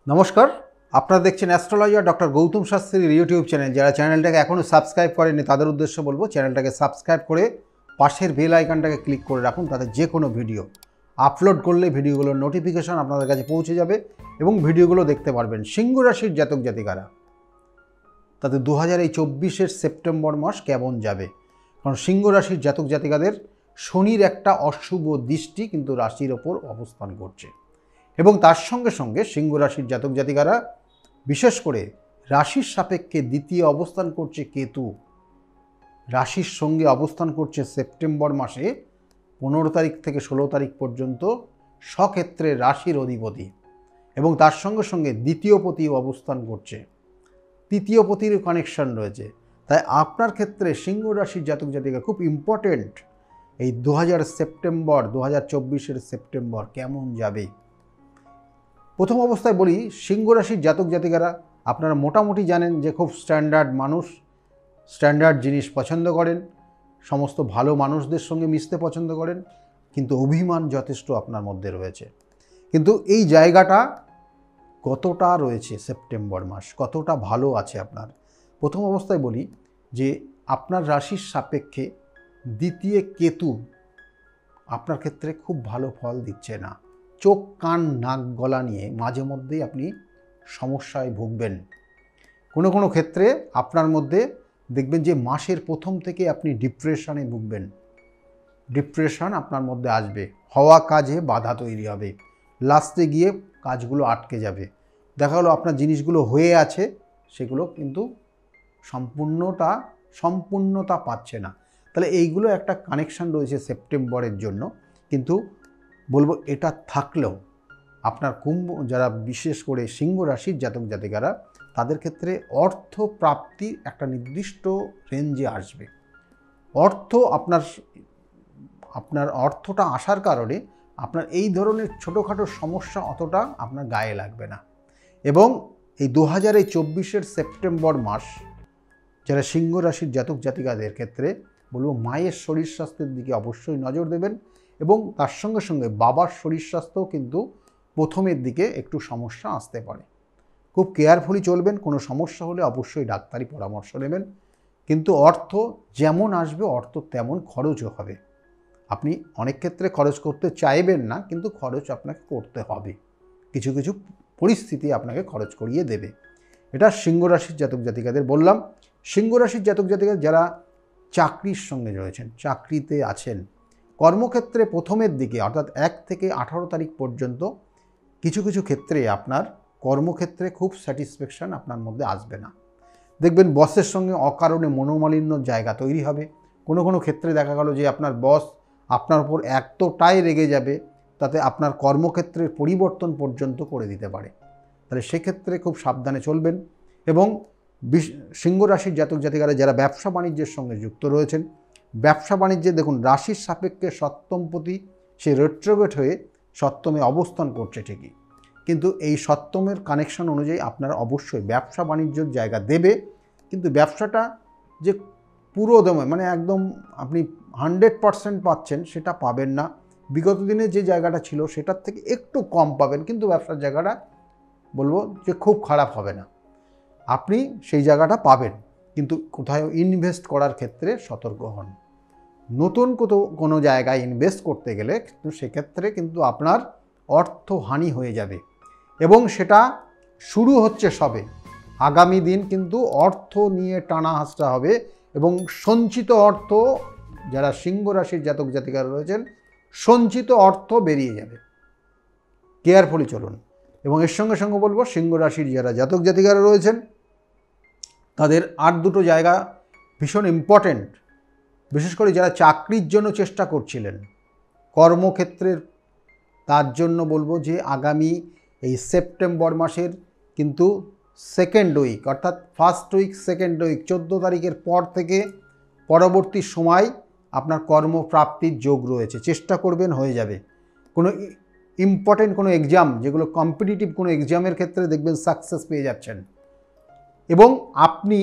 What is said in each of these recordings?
নমস্কার, আপনারা দেখছেন অ্যাস্ট্রোলজার ডক্টর গৌতম শাস্ত্রীর ইউটিউব চ্যানেল। যারা চ্যানেলটাকে এখনও সাবস্ক্রাইব করেনি তাদের উদ্দেশ্য বলবো, চ্যানেলটাকে সাবস্ক্রাইব করে পাশের বেল আইকনটাকে ক্লিক করে রাখুন। তাতে যে কোনো ভিডিও আপলোড করলে ভিডিওগুলোর নোটিফিকেশন আপনাদের কাছে পৌঁছে যাবে এবং ভিডিওগুলো দেখতে পারবেন। সিংহ রাশির জাতক জাতিকারা তাতে 2024 সেপ্টেম্বর মাস কেমন যাবে, কারণ সিংহ রাশির জাতক জাতিকাদের শনির একটা অশুভ দৃষ্টি কিন্তু রাশির ওপর অবস্থান করছে এবং তার সঙ্গে সঙ্গে সিংহ রাশির জাতক জাতিকারা বিশেষ করে রাশির সাপেক্ষে দ্বিতীয় অবস্থান করছে কেতু। রাশির সঙ্গে অবস্থান করছে সেপ্টেম্বর মাসে 15 তারিখ থেকে 16 তারিখ পর্যন্ত স্বক্ষেত্রে রাশির অধিপতি, এবং তার সঙ্গে সঙ্গে দ্বিতীয় পতিও অবস্থান করছে, তৃতীয় পতির কানেকশন রয়েছে। তাই আপনার ক্ষেত্রে সিংহ রাশির জাতক জাতিকা খুব ইম্পর্টেন্ট এই 2024 সেপ্টেম্বর কেমন যাবে। প্রথম অবস্থায় বলি, সিংহ রাশির জাতক জাতিকারা আপনারা মোটামুটি জানেন যে খুব স্ট্যান্ডার্ড মানুষ, স্ট্যান্ডার্ড জিনিস পছন্দ করেন, সমস্ত ভালো মানুষদের সঙ্গে মিশতে পছন্দ করেন, কিন্তু অভিমান যথেষ্ট আপনার মধ্যে রয়েছে। কিন্তু এই জায়গাটা কতটা রয়েছে সেপ্টেম্বর মাস, কতটা ভালো আছে আপনার। প্রথম অবস্থায় বলি যে আপনার রাশির সাপেক্ষে দ্বিতীয় কেতু আপনার ক্ষেত্রে খুব ভালো ফল দিচ্ছে না। চোখ কান নাক গলা নিয়ে মাঝে মধ্যেই আপনি সমস্যায় ভুগবেন। কোনো কোনো ক্ষেত্রে আপনার মধ্যে দেখবেন যে মাসের প্রথম থেকে আপনি ডিপ্রেশনে ভুগবেন, ডিপ্রেশন আপনার মধ্যে আসবে, হওয়া কাজে বাধা তৈরি হবে, লাস্টে গিয়ে কাজগুলো আটকে যাবে। দেখা গেলো আপনার জিনিসগুলো হয়ে আছে, সেগুলো কিন্তু সম্পূর্ণতা পাচ্ছে না। তাহলে এইগুলো একটা কানেকশান রয়েছে সেপ্টেম্বরের জন্য। কিন্তু বলবো এটা থাকলেও আপনার কুম্ভ, যারা বিশেষ করে সিংহ রাশির জাতক জাতিকারা, তাদের ক্ষেত্রে অর্থ প্রাপ্তি একটা নির্দিষ্ট রেঞ্জে আসবে। আপনার অর্থটা আসার কারণে আপনার এই ধরনের ছোটোখাটো সমস্যা অতটা আপনার গায়ে লাগবে না। এবং এই 2024 সেপ্টেম্বর মাস যারা সিংহ রাশির জাতক জাতিকাদের ক্ষেত্রে বলবো মায়ের শরীর স্বাস্থ্যের দিকে অবশ্যই নজর দেবেন, এবং তার সঙ্গে সঙ্গে বাবার শরীর স্বাস্থ্যও কিন্তু প্রথমের দিকে একটু সমস্যা আসতে পারে। খুব কেয়ারফুলি চলবেন, কোনো সমস্যা হলে অবশ্যই ডাক্তারি পরামর্শ নেবেন। কিন্তু অর্থ যেমন আসবে অর্থ তেমন খরচও হবে। আপনি অনেক ক্ষেত্রে খরচ করতে চাইবেন না, কিন্তু খরচ আপনাকে করতে হবে, কিছু কিছু পরিস্থিতি আপনাকে খরচ করিয়ে দেবে। এটা সিংহ রাশির জাতক জাতিকাদের বললাম। সিংহ রাশির জাতক জাতিকা যারা চাকরির সঙ্গে রয়েছেন, চাকরিতে আছেন, কর্মক্ষেত্রে প্রথমের দিকে অর্থাৎ 1 থেকে 18 তারিখ পর্যন্ত কিছু কিছু ক্ষেত্রে আপনার কর্মক্ষেত্রে খুব স্যাটিসফ্যাকশান আপনার মধ্যে আসবে না। দেখবেন বসের সঙ্গে অকারণে মনোমালিন্যর জায়গা তৈরি হবে। কোনো কোনো ক্ষেত্রে দেখা গেল যে আপনার বস আপনার উপর এতটাই রেগে যাবে তাতে আপনার কর্মক্ষেত্রের পরিবর্তন পর্যন্ত করে দিতে পারে। তাহলে সেক্ষেত্রে খুব সাবধানে চলবেন। এবং সিংহ রাশির জাতক জাতিকারা যারা ব্যবসা বাণিজ্যের সঙ্গে যুক্ত রয়েছেন, ব্যবসা বাণিজ্যে দেখুন রাশির সাপেক্ষে সপ্তমপতি সে রেট্রোগ্রেড হয়ে সপ্তমে অবস্থান করছে ঠিকই, কিন্তু এই সপ্তমের কানেকশন অনুযায়ী আপনার অবশ্যই ব্যবসা বাণিজ্যের জায়গা দেবে, কিন্তু ব্যবসাটা যে পুরো দমে মানে একদম আপনি 100% পাচ্ছেন সেটা পাবেন না। বিগত দিনে যে জায়গাটা ছিল সেটার থেকে একটু কম পাবেন, কিন্তু ব্যবসার জায়গাটা বলবো যে খুব খারাপ হবে না, আপনি সেই জায়গাটা পাবেন। কিন্তু কোথাও ইনভেস্ট করার ক্ষেত্রে সতর্ক হন। নতুন কোনো জায়গায় ইনভেস্ট করতে গেলে কিন্তু সেক্ষেত্রে কিন্তু আপনার অর্থহানি হয়ে যাবে, এবং সেটা শুরু হচ্ছে সবে। আগামী দিন কিন্তু অর্থ নিয়ে টানা হাসটা হবে, এবং সঞ্চিত অর্থ যারা সিংহ রাশির জাতক জাতিকারা রয়েছেন, সঞ্চিত অর্থ বেরিয়ে যাবে। কেয়ারফুলি চলুন। এবং এর সঙ্গে সঙ্গে বলবো সিংহ রাশির যারা জাতক জাতিকারা রয়েছেন তাদের আর দুটো জায়গা ভীষণ ইম্পর্টেন্ট। বিশেষ করে যারা চাকরির জন্য চেষ্টা করছিলেন কর্মক্ষেত্রের, তার জন্য বলবো যে আগামী এই সেপ্টেম্বর মাসের কিন্তু সেকেন্ড উইক অর্থাৎ ফার্স্ট উইক সেকেন্ড উইক 14 তারিখের পর থেকে পরবর্তী সময় আপনার কর্মপ্রাপ্তির যোগ রয়েছে। চেষ্টা করবেন, হয়ে যাবে। কোনো ইম্পর্টেন্ট কোনো এক্সাম, যেগুলো কম্পিটিটিভ কোনো এক্সামের ক্ষেত্রে দেখবেন সাকসেস পেয়ে যাচ্ছেন। এবং আপনি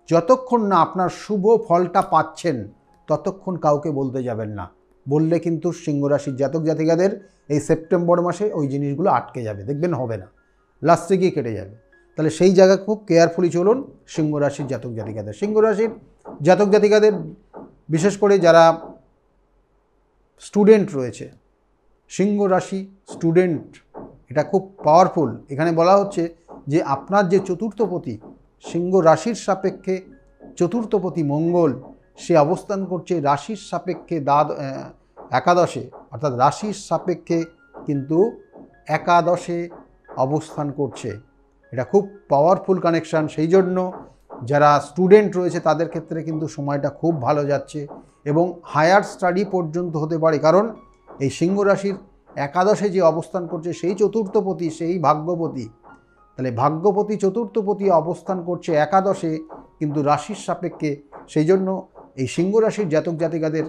যতক্ষণ না আপনার শুভ ফলটা পাচ্ছেন ততক্ষণ কাউকে বলতে যাবেন না। বললে কিন্তু সিংহ রাশির জাতক জাতিকাদের এই সেপ্টেম্বর মাসে ওই জিনিসগুলো আটকে যাবে, দেখবেন হবে না। লাস্টে গিয়ে কেটে যাবে। তাহলে সেই জায়গা খুব কেয়ারফুলি চলুন সিংহ রাশির জাতক জাতিকাদের। সিংহ রাশির জাতক জাতিকাদের বিশেষ করে যারা স্টুডেন্ট রয়েছে, সিংহ রাশি স্টুডেন্ট, এটা খুব পাওয়ারফুল। এখানে বলা হচ্ছে যে আপনার যে চতুর্থপতি, সিংহ রাশির সাপেক্ষে চতুর্থপতি মঙ্গল, সে অবস্থান করছে রাশির সাপেক্ষে একাদশে, অর্থাৎ রাশির সাপেক্ষে কিন্তু একাদশে অবস্থান করছে। এটা খুব পাওয়ারফুল কানেকশান। সেই জন্য যারা স্টুডেন্ট রয়েছে তাদের ক্ষেত্রে কিন্তু সময়টা খুব ভালো যাচ্ছে এবং হায়ার স্টাডি পর্যন্ত হতে পারে, কারণ এই সিংহ রাশির একাদশে যে অবস্থান করছে সেই চতুর্থপতি, সেই ভাগ্যপতি। তাহলে ভাগ্যপতি চতুর্থপতি অবস্থান করছে একাদশে কিন্তু রাশির সাপেক্ষে। সেই জন্য এই সিংহ রাশির জাতক জাতিকাদের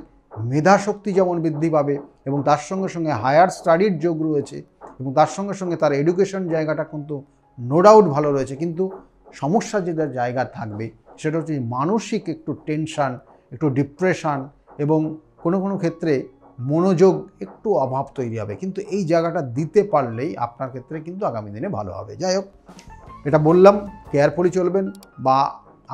মেধাশক্তি যেমন বৃদ্ধি পাবে এবং তার সঙ্গে সঙ্গে হায়ার স্টাডির যোগ রয়েছে এবং তার সঙ্গে সঙ্গে তার এডুকেশন জায়গাটা কিন্তু নো ডাউট ভালো রয়েছে। কিন্তু সমস্যা যেটা জায়গা থাকবে সেটা হচ্ছে মানসিক একটু টেনশান, একটু ডিপ্রেশন এবং কোনো কোনো ক্ষেত্রে মনোযোগ একটু অভাব তৈরি হবে। কিন্তু এই জায়গাটা দিতে পারলেই আপনার ক্ষেত্রে কিন্তু আগামী দিনে ভালো হবে। যাই হোক, এটা বললাম, কেয়ারফুলি চলবেন। বা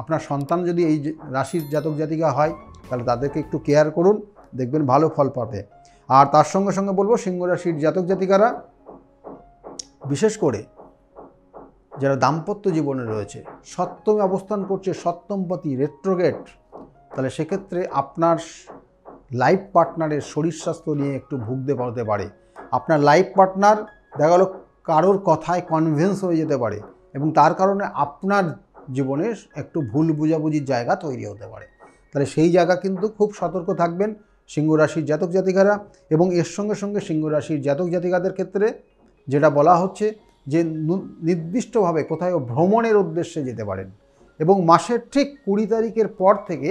আপনার সন্তান যদি এই রাশির জাতক জাতিকা হয় তাহলে তাদেরকে একটু কেয়ার করুন, দেখবেন ভালো ফল পাবে। আর তার সঙ্গে সঙ্গে বলবো সিংহ রাশির জাতক জাতিকারা বিশেষ করে যারা দাম্পত্য জীবনে রয়েছে, সপ্তমে অবস্থান করছে সপ্তমপতি রেট্রোগেট, তাহলে সেক্ষেত্রে আপনার লাইফ পার্টনারের শরীর স্বাস্থ্য নিয়ে একটু ভুগতে হতে পারে। আপনার লাইফ পার্টনার দেখা গেল কারোর কথায় কনভিন্স হয়ে যেতে পারে এবং তার কারণে আপনার জীবনে একটু ভুল বুঝাবুঝির জায়গা তৈরি হতে পারে। তাহলে সেই জায়গা কিন্তু খুব সতর্ক থাকবেন সিংহ রাশির জাতক জাতিকারা। এবং এর সঙ্গে সঙ্গে সিংহ রাশির জাতক জাতিকাদের ক্ষেত্রে যেটা বলা হচ্ছে যে নির্দিষ্টভাবে কোথাও ভ্রমণের উদ্দেশ্যে যেতে পারেন এবং মাসের ঠিক 20 তারিখের পর থেকে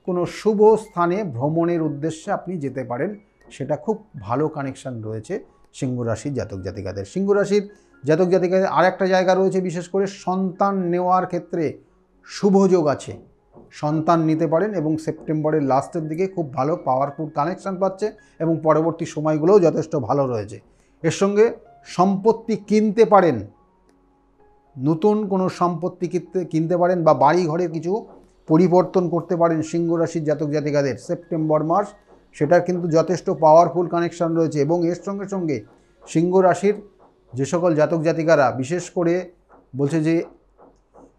কোনো শুভ স্থানে ভ্রমণের উদ্দেশ্যে আপনি যেতে পারেন। সেটা খুব ভালো কানেকশান রয়েছে সিংহ রাশির জাতক জাতিকাদের। সিংহ রাশির জাতক জাতিকাদের আর একটা জায়গা রয়েছে, বিশেষ করে সন্তান নেওয়ার ক্ষেত্রে শুভ যোগ আছে, সন্তান নিতে পারেন এবং সেপ্টেম্বরের লাস্টের দিকে খুব ভালো পাওয়ারফুল কানেকশান পাচ্ছে এবং পরবর্তী সময়গুলোও যথেষ্ট ভালো রয়েছে। এর সঙ্গে সম্পত্তি কিনতে পারেন, নতুন কোনো সম্পত্তি কিনতে পারেন বা বাড়ি ঘরের কিছু পরিবর্তন করতে পারেন সিংহ রাশির জাতক জাতিকাদের সেপ্টেম্বর মাস, সেটার কিন্তু যথেষ্ট পাওয়ারফুল কানেকশান রয়েছে। এবং এর সঙ্গে সঙ্গে সিংহ রাশির যে সকল জাতক জাতিকারা বিশেষ করে বলছে যে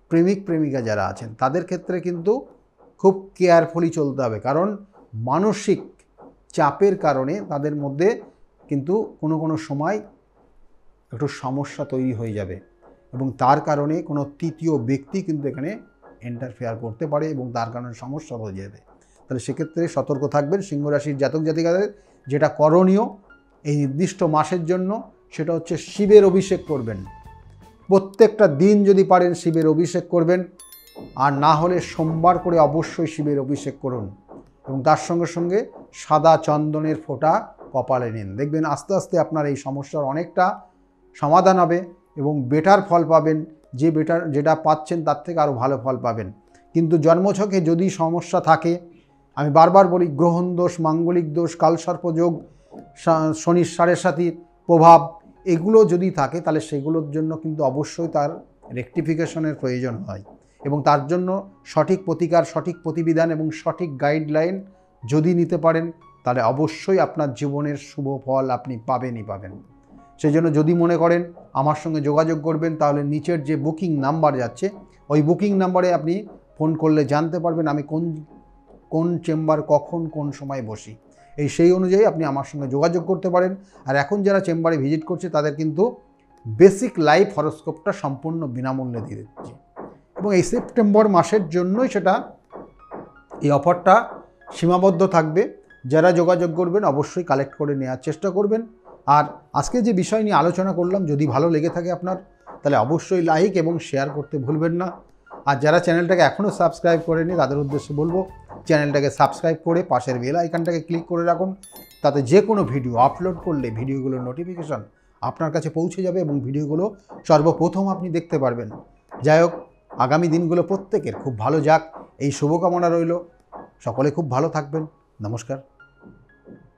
প্রেমিক প্রেমিকা যারা আছেন তাদের ক্ষেত্রে কিন্তু খুব কেয়ারফুলি চলতে হবে, কারণ মানসিক চাপের কারণে তাদের মধ্যে কিন্তু কোনো কোনো সময় একটু সমস্যা তৈরি হয়ে যাবে এবং তার কারণে কোনো তৃতীয় ব্যক্তি কিন্তু এখানে ইন্টারফেয়ার করতে পারে এবং তার কারণে সমস্যা হয়ে যাবে। তাহলে সেক্ষেত্রে সতর্ক থাকবেন সিংহ রাশির জাতক জাতিকাদের। যেটা করণীয় এই নির্দিষ্ট মাসের জন্য সেটা হচ্ছে শিবের অভিষেক করবেন। প্রত্যেকটা দিন যদি পারেন শিবের অভিষেক করবেন, আর না হলে সোমবার করে অবশ্যই শিবের অভিষেক করুন এবং তার সঙ্গে সঙ্গে সাদা চন্দনের ফোঁটা কপালে নিন। দেখবেন আস্তে আস্তে আপনার এই সমস্যার অনেকটা সমাধান হবে এবং বেটার ফল পাবেন। যেটা পাচ্ছেন তার থেকে আরও ভালো ফল পাবেন। কিন্তু জন্মছকে যদি সমস্যা থাকে, আমি বারবার বলি গ্রহণ দোষ, মাঙ্গলিক দোষ, কালসর্পযোগ, শনির সাড়ে সাতির প্রভাব, এগুলো যদি থাকে তাহলে সেগুলোর জন্য কিন্তু অবশ্যই তার রেকটিফিকেশনের প্রয়োজন হয় এবং তার জন্য সঠিক প্রতিকার, সঠিক প্রতিবিধান এবং সঠিক গাইডলাইন যদি নিতে পারেন তাহলে অবশ্যই আপনার জীবনের শুভ ফল আপনি পাবেনই পাবেন। সেই জন্য যদি মনে করেন আমার সঙ্গে যোগাযোগ করবেন তাহলে নিচের যে বুকিং নাম্বার যাচ্ছে ওই বুকিং নাম্বারে আপনি ফোন করলে জানতে পারবেন আমি কোন চেম্বার কখন কোন সময় বসি। সেই অনুযায়ী আপনি আমার সঙ্গে যোগাযোগ করতে পারেন। আর এখন যারা চেম্বারে ভিজিট করছে তাদের কিন্তু বেসিক লাইফ হরোস্কোপটা সম্পূর্ণ বিনামূল্যে দিয়ে দিচ্ছি এবং এই সেপ্টেম্বর মাসের জন্যই সেটা এই অফারটা সীমাবদ্ধ থাকবে। যারা যোগাযোগ করবেন অবশ্যই কালেক্ট করে নেওয়ার চেষ্টা করবেন। আর আজকে যে বিষয় নিয়ে আলোচনা করলাম যদি ভালো লেগে থাকে আপনার তাহলে অবশ্যই লাইক এবং শেয়ার করতে ভুলবেন না। আর যারা চ্যানেলটাকে এখনও সাবস্ক্রাইব করেনি তাদের উদ্দেশ্যে বলবো চ্যানেলটাকে সাবস্ক্রাইব করে পাশের বেল আইকনটাকে ক্লিক করে রাখুন, তাতে যে কোনো ভিডিও আপলোড করলে ভিডিওগুলোর নোটিফিকেশন আপনার কাছে পৌঁছে যাবে এবং ভিডিওগুলো সর্বপ্রথম আপনি দেখতে পারবেন। যাই হোক, আগামী দিনগুলো প্রত্যেকের খুব ভালো যাক এই শুভকামনা রইল। সকলে খুব ভালো থাকবেন। নমস্কার।